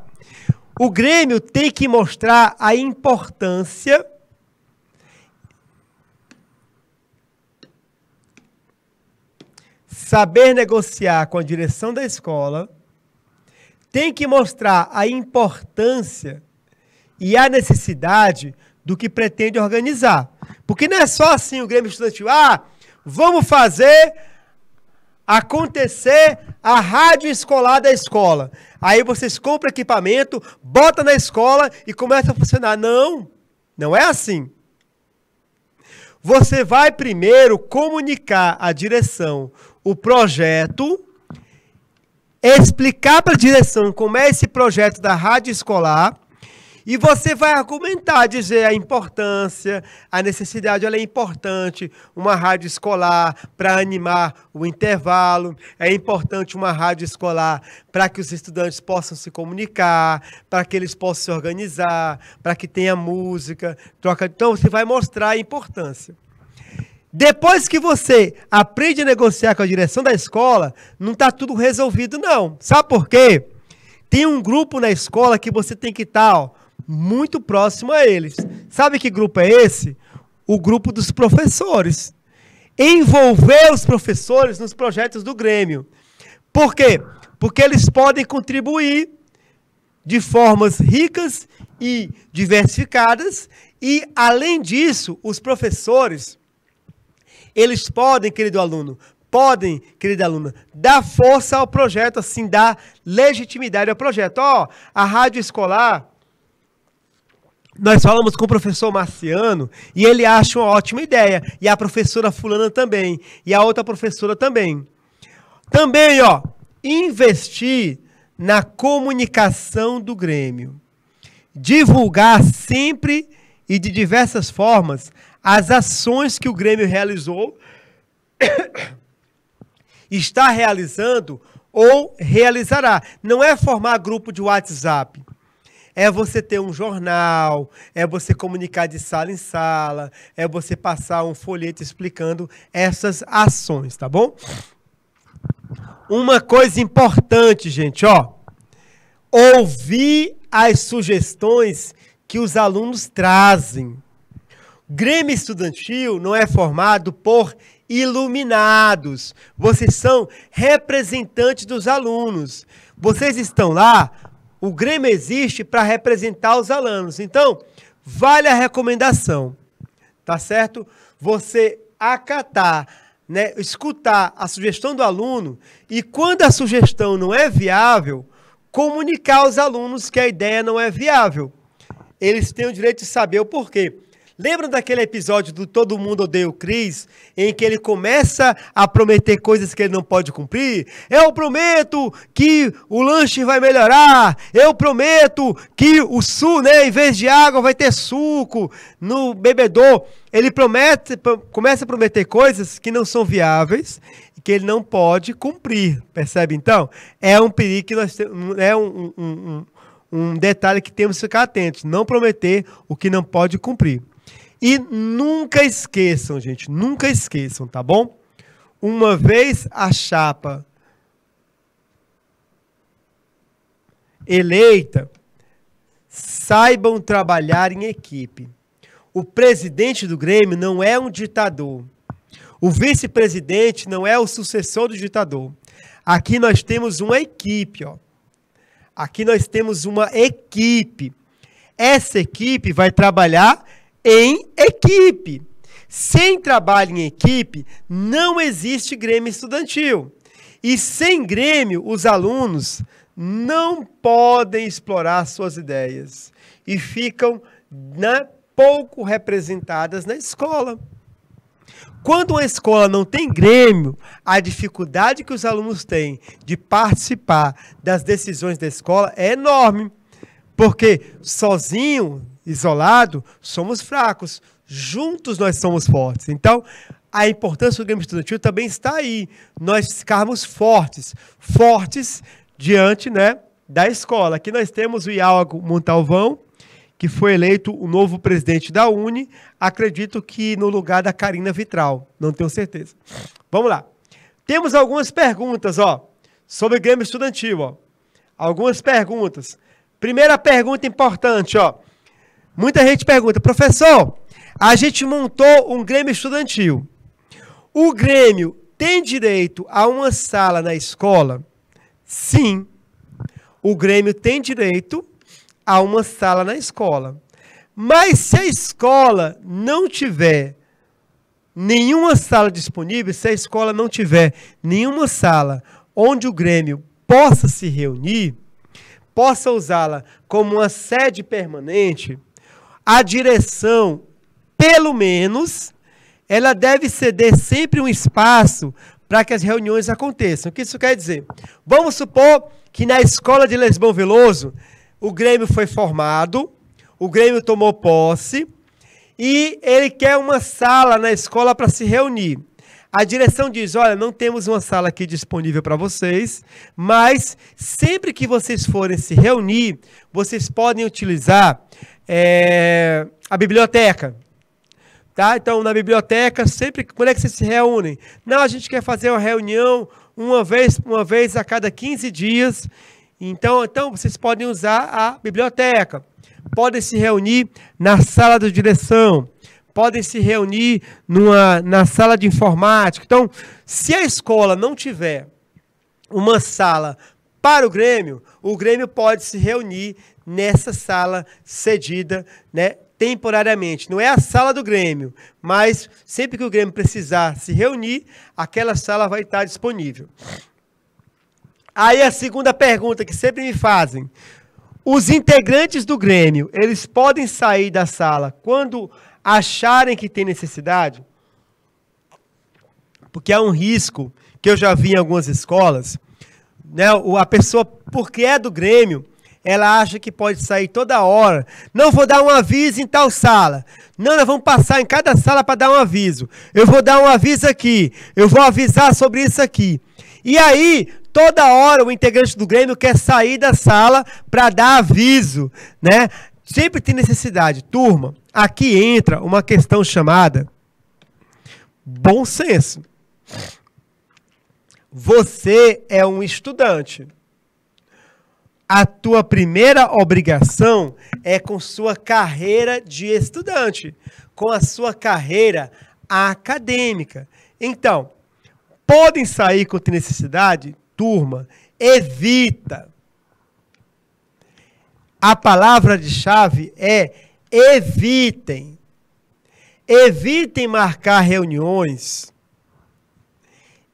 o Grêmio tem que mostrar a importância saber negociar com a direção da escola, tem que mostrar a importância e a necessidade do que pretende organizar. Porque não é só assim o Grêmio Estudantil, vamos fazer acontecer a rádio escolar da escola. Aí vocês compram equipamento, botam na escola e começa a funcionar. Não, não é assim. Você vai primeiro comunicar à direção o projeto, explicar para a direção como é esse projeto da rádio escolar, e você vai argumentar, dizer a importância, a necessidade, ela é importante, uma rádio escolar para animar o intervalo, é importante uma rádio escolar para que os estudantes possam se comunicar, para que eles possam se organizar, para que tenha música, troca. Então, você vai mostrar a importância. Depois que você aprende a negociar com a direção da escola, não está tudo resolvido, não. Sabe por quê? Tem um grupo na escola que você tem que estar, muito próximo a eles. Sabe que grupo é esse? O grupo dos professores. Envolver os professores nos projetos do Grêmio. Por quê? Porque eles podem contribuir de formas ricas e diversificadas. E, além disso, os professores... eles podem, querido aluno, querida aluna, dar força ao projeto, assim, dar legitimidade ao projeto. Ó, a rádio escolar, nós falamos com o professor Marciano e ele acha uma ótima ideia. E a professora fulana também. E a outra professora também. Também, ó, investir na comunicação do Grêmio. Divulgar sempre e de diversas formas as ações que o Grêmio realizou, está realizando ou realizará. Não é formar grupo de WhatsApp. É você ter um jornal, é você comunicar de sala em sala, é você passar um folheto explicando essas ações, tá bom? Uma coisa importante, gente, ó. Ouvir as sugestões que os alunos trazem. Grêmio Estudantil não é formado por iluminados. Vocês são representantes dos alunos. Vocês estão lá, o Grêmio existe para representar os alunos. Então, vale a recomendação, tá certo? Você acatar, né, escutar a sugestão do aluno e quando a sugestão não é viável, comunicar aos alunos que a ideia não é viável. Eles têm o direito de saber o porquê. Lembram daquele episódio do Todo Mundo Odeia o Chris, em que ele começa a prometer coisas que ele não pode cumprir? Eu prometo que o lanche vai melhorar, eu prometo que o suco, né, em vez de água vai ter suco no bebedouro. Ele começa a prometer coisas que não são viáveis e que ele não pode cumprir, percebe então? É um perigo que nós temos, é um detalhe que temos que ficar atentos, não prometer o que não pode cumprir. E nunca esqueçam, gente, nunca esqueçam, tá bom? Uma vez a chapa eleita, saibam trabalhar em equipe. O presidente do Grêmio não é um ditador. O vice-presidente não é o sucessor do ditador. Aqui nós temos uma equipe, ó. Aqui nós temos uma equipe. Essa equipe vai trabalhar em equipe. Sem trabalho em equipe, não existe Grêmio estudantil. E sem Grêmio, os alunos não podem explorar suas ideias. E ficam pouco representadas na escola. Quando uma escola não tem Grêmio, a dificuldade que os alunos têm de participar das decisões da escola é enorme. Porque sozinho, isolado, somos fracos. Juntos nós somos fortes. Então, a importância do Grêmio estudantil também está aí. Nós ficarmos fortes. Fortes diante, né, da escola. Aqui nós temos o Iago Montalvão, que foi eleito o novo presidente da Uni, acredito que no lugar da Karina Vitral, não tenho certeza. Vamos lá. Temos algumas perguntas, ó, sobre o Grêmio estudantil, ó. Algumas perguntas. Primeira pergunta importante, ó. Muita gente pergunta, professor, a gente montou um Grêmio estudantil. O Grêmio tem direito a uma sala na escola? Sim. O Grêmio tem direito a uma sala na escola. Mas se a escola não tiver nenhuma sala disponível, se a escola não tiver nenhuma sala onde o Grêmio possa se reunir, possa usá-la como uma sede permanente, a direção, pelo menos, ela deve ceder sempre um espaço para que as reuniões aconteçam. O que isso quer dizer? Vamos supor que na escola de Lesbão Veloso, o Grêmio foi formado, o Grêmio tomou posse e ele quer uma sala na escola para se reunir. A direção diz, olha, não temos uma sala aqui disponível para vocês, mas sempre que vocês forem se reunir, vocês podem utilizar a biblioteca. Tá? Então, na biblioteca, sempre, quando é que vocês se reúnem? Não, a gente quer fazer uma reunião uma vez a cada 15 dias. Então, vocês podem usar a biblioteca. Podem se reunir na sala de direção. Podem se reunir na sala de informática. Então, se a escola não tiver uma sala para o Grêmio pode se reunir nessa sala cedida, né, temporariamente. Não é a sala do Grêmio, mas sempre que o Grêmio precisar se reunir, aquela sala vai estar disponível. Aí a segunda pergunta que sempre me fazem. Os integrantes do Grêmio, eles podem sair da sala quando acharem que tem necessidade? Porque há um risco que eu já vi em algumas escolas, né? A pessoa, porque é do Grêmio, ela acha que pode sair toda hora. Não vou dar um aviso em tal sala. Não, nós vamos passar em cada sala para dar um aviso. Eu vou dar um aviso aqui. Eu vou avisar sobre isso aqui. E aí, toda hora o integrante do Grêmio quer sair da sala para dar aviso, né? Sempre tem necessidade. Turma, aqui entra uma questão chamada bom senso. Você é um estudante. A tua primeira obrigação é com sua carreira de estudante, com a sua carreira acadêmica. Então, podem sair quando tem necessidade? Turma, evita. A palavra de chave é evitem. Evitem marcar reuniões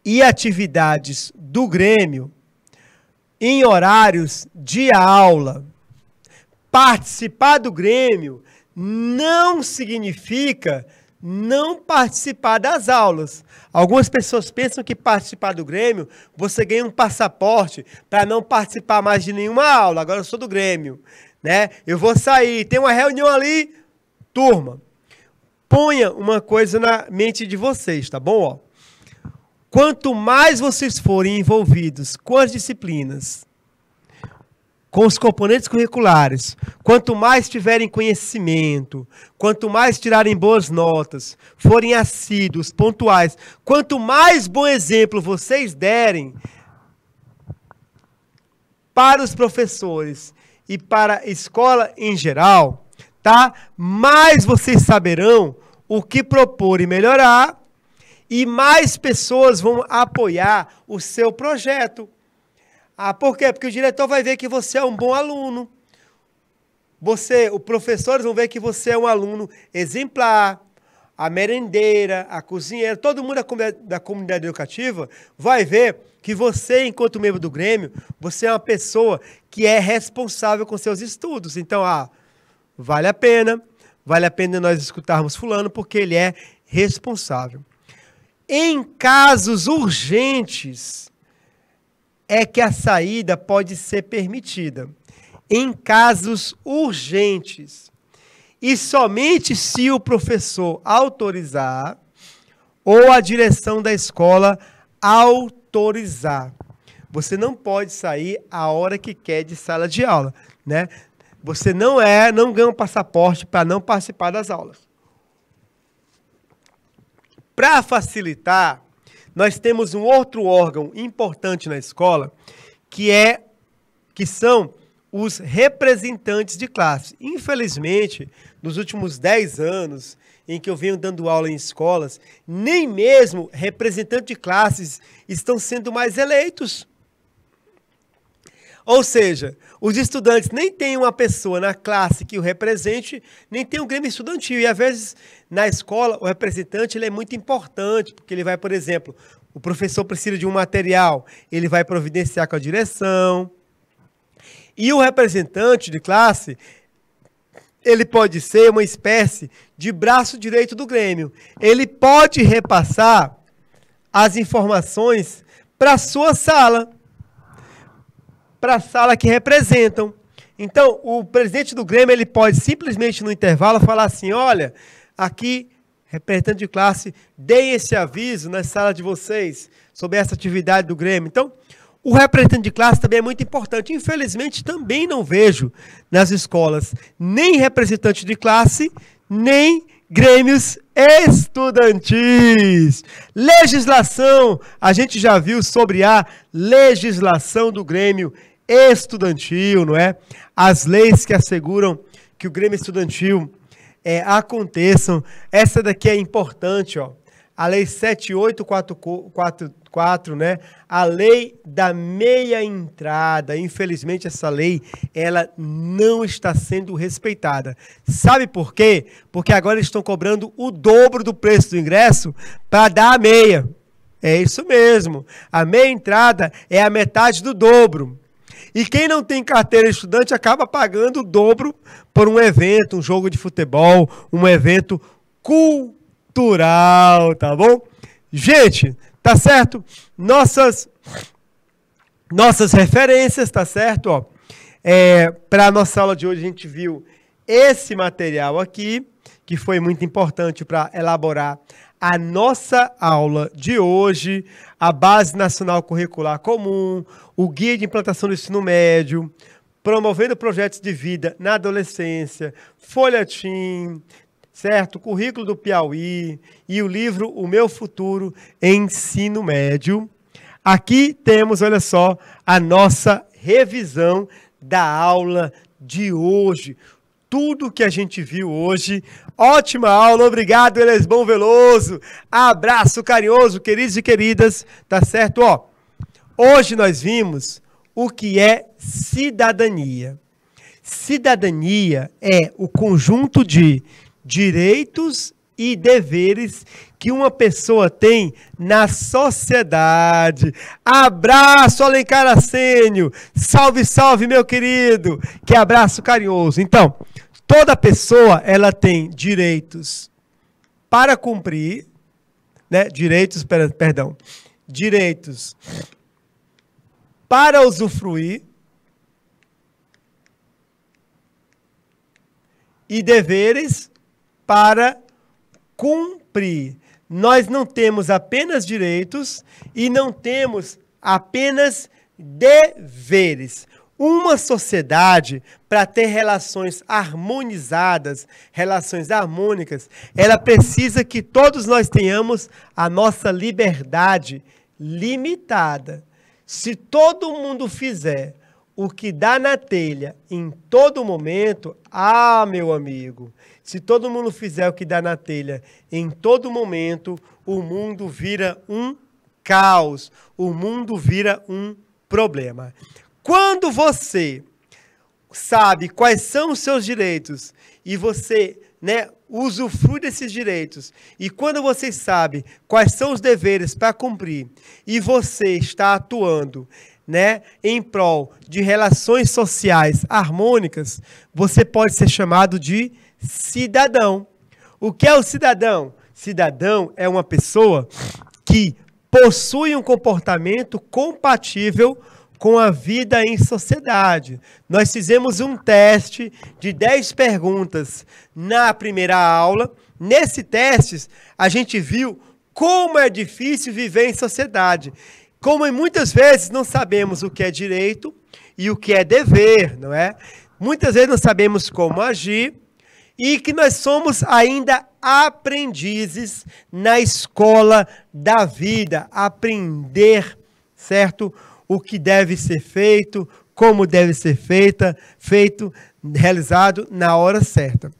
e atividades do Grêmio em horários de aula. Participar do Grêmio não significa não participar das aulas. Algumas pessoas pensam que participar do Grêmio, você ganha um passaporte para não participar mais de nenhuma aula. Agora eu sou do Grêmio, né? Eu vou sair, tem uma reunião ali, turma. Ponha uma coisa na mente de vocês, tá bom? Ó, quanto mais vocês forem envolvidos com as disciplinas, com os componentes curriculares, quanto mais tiverem conhecimento, quanto mais tirarem boas notas, forem assíduos, pontuais, quanto mais bom exemplo vocês derem para os professores e para a escola em geral, tá? Mais vocês saberão o que propor e melhorar, e mais pessoas vão apoiar o seu projeto. Ah, por quê? Porque o diretor vai ver que você é um bom aluno. Os professores vão ver que você é um aluno exemplar. A merendeira, a cozinheira, todo mundo da comunidade educativa vai ver que você, enquanto membro do Grêmio, você é uma pessoa que é responsável com seus estudos. Então, vale a pena nós escutarmos fulano porque ele é responsável. Em casos urgentes, é que a saída pode ser permitida. Em casos urgentes. E somente se o professor autorizar ou a direção da escola autorizar. Você não pode sair a hora que quer de sala de aula, né? Você não ganha um passaporte para não participar das aulas. Para facilitar, nós temos um outro órgão importante na escola, que são os representantes de classe. Infelizmente, nos últimos 10 anos em que eu venho dando aula em escolas, nem mesmo representantes de classes estão sendo mais eleitos. Ou seja, os estudantes nem têm uma pessoa na classe que o represente, nem tem um grêmio estudantil. E, às vezes, na escola, o representante ele é muito importante, porque ele vai, por exemplo, o professor precisa de um material, ele vai providenciar com a direção. E o representante de classe, ele pode ser uma espécie de braço direito do Grêmio. Ele pode repassar as informações para a sua sala, para a sala que representam. Então, o presidente do Grêmio, ele pode simplesmente no intervalo falar assim, olha, aqui, representante de classe, deem esse aviso na sala de vocês sobre essa atividade do Grêmio. Então, o representante de classe também é muito importante. Infelizmente, também não vejo nas escolas nem representante de classe, nem grêmios estudantis. Legislação, a gente já viu sobre a legislação do Grêmio estudantil, não é? As leis que asseguram que o Grêmio estudantil aconteçam. Essa daqui é importante, ó. A Lei 7844, né? A lei da meia entrada. Infelizmente, essa lei, ela não está sendo respeitada. Sabe por quê? Porque agora eles estão cobrando o dobro do preço do ingresso para dar a meia. É isso mesmo. A meia entrada é a metade do dobro. E quem não tem carteira de estudante acaba pagando o dobro por um evento, um jogo de futebol, um evento cultural, tá bom? Gente, tá certo? Nossas referências, tá certo? Ó, para a nossa aula de hoje a gente viu esse material aqui, que foi muito importante para elaborar a nossa aula de hoje, a Base Nacional Curricular Comum, o Guia de Implantação do Ensino Médio, Promovendo Projetos de Vida na Adolescência, Folhetim, certo? Currículo do Piauí e o livro O Meu Futuro em Ensino Médio. Aqui temos, olha só, a nossa revisão da aula de hoje. Tudo que a gente viu hoje. Ótima aula, obrigado, Elesbão Veloso. Abraço carinhoso, queridos e queridas, tá certo? Ó, hoje nós vimos o que é cidadania. Cidadania é o conjunto de direitos e deveres que uma pessoa tem na sociedade. Abraço, Alencar Assênio. Salve, salve, meu querido. Que abraço carinhoso. Então, Toda pessoa, ela tem direitos para cumprir, né? Direitos para usufruir e deveres para cumprir. Nós não temos apenas direitos e não temos apenas deveres. Uma sociedade, para ter relações harmonizadas, relações harmônicas, ela precisa que todos nós tenhamos a nossa liberdade limitada. Se todo mundo fizer o que dá na telha em todo momento, meu amigo, se todo mundo fizer o que dá na telha em todo momento, o mundo vira um caos, o mundo vira um problema. Quando você sabe quais são os seus direitos e você, né, usufrui desses direitos, e quando você sabe quais são os deveres para cumprir e você está atuando, né, em prol de relações sociais harmônicas, você pode ser chamado de cidadão. O que é o cidadão? Cidadão é uma pessoa que possui um comportamento compatível com a vida em sociedade. Nós fizemos um teste de 10 perguntas na primeira aula. Nesse teste, a gente viu como é difícil viver em sociedade. Como muitas vezes não sabemos o que é direito e o que é dever, não é? Muitas vezes não sabemos como agir e que nós somos ainda aprendizes na escola da vida. Aprender, certo? O que deve ser feito, como deve ser feito, realizado na hora certa.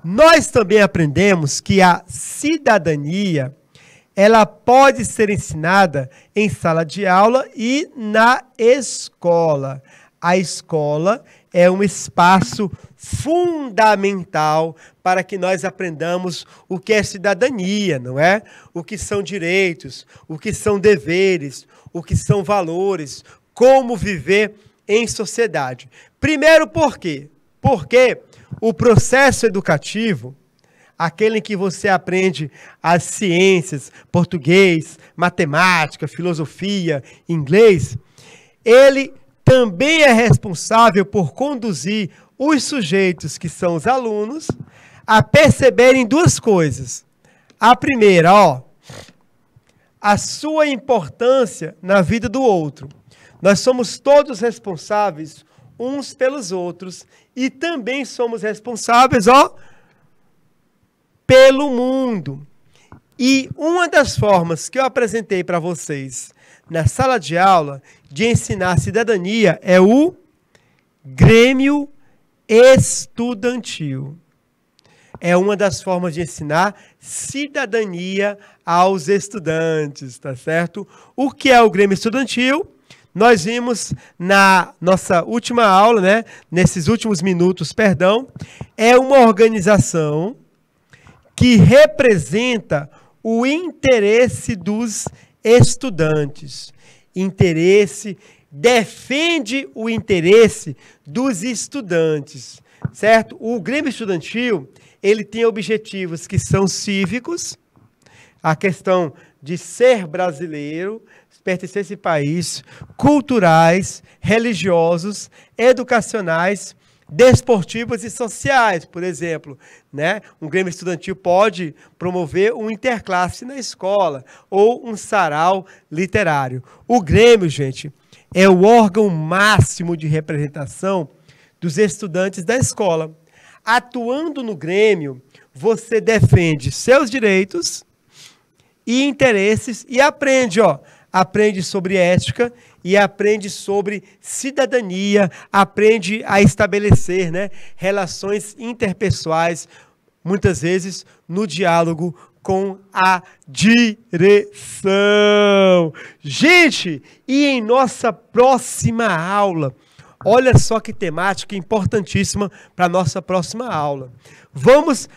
Nós também aprendemos que a cidadania, ela pode ser ensinada em sala de aula e na escola. A escola é um espaço fundamental para que nós aprendamos o que é cidadania, não é? O que são direitos, o que são deveres, o que são valores, como viver em sociedade. Primeiro, por quê? Porque o processo educativo, aquele em que você aprende as ciências, português, matemática, filosofia, inglês, ele também é responsável por conduzir os sujeitos, que são os alunos, a perceberem duas coisas. A primeira, a sua importância na vida do outro. Nós somos todos responsáveis uns pelos outros e também somos responsáveis, pelo mundo. E uma das formas que eu apresentei para vocês na sala de aula de ensinar cidadania é o Grêmio Estudantil. É uma das formas de ensinar cidadania aos estudantes, tá certo? O que é o Grêmio Estudantil? Nós vimos na nossa última aula, né? Nesses últimos minutos, é uma organização que representa o interesse dos estudantes. Defende o interesse dos estudantes, certo? O Grêmio Estudantil, ele tem objetivos que são cívicos, a questão de ser brasileiro, pertencer a esse país, culturais, religiosos, educacionais, desportivos e sociais, por exemplo, né? Um Grêmio Estudantil pode promover um interclasse na escola ou um sarau literário. O Grêmio, gente, é o órgão máximo de representação dos estudantes da escola. Atuando no Grêmio, você defende seus direitos e interesses e aprende sobre ética e aprende sobre cidadania, aprende a estabelecer, né, relações interpessoais, muitas vezes no diálogo com a direção. Gente, e em nossa próxima aula, olha só que temática importantíssima para a nossa próxima aula. Vamos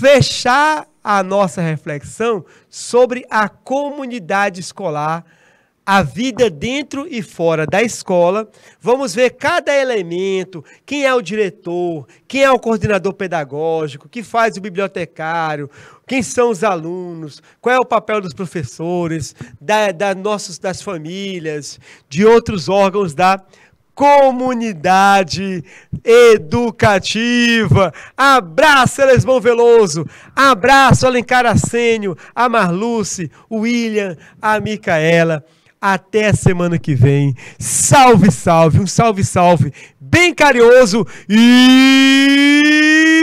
fechar a nossa reflexão sobre a comunidade escolar a vida dentro e fora da escola. Vamos ver cada elemento, quem é o diretor, quem é o coordenador pedagógico, que faz o bibliotecário, quem são os alunos, qual é o papel dos professores, das famílias, de outros órgãos da comunidade educativa. Abraço, Elesbão Veloso. Abraço, Alencar Assênio, a Marluce, o William, a Micaela. Até a semana que vem. Salve, salve. Um salve, salve bem carinhoso e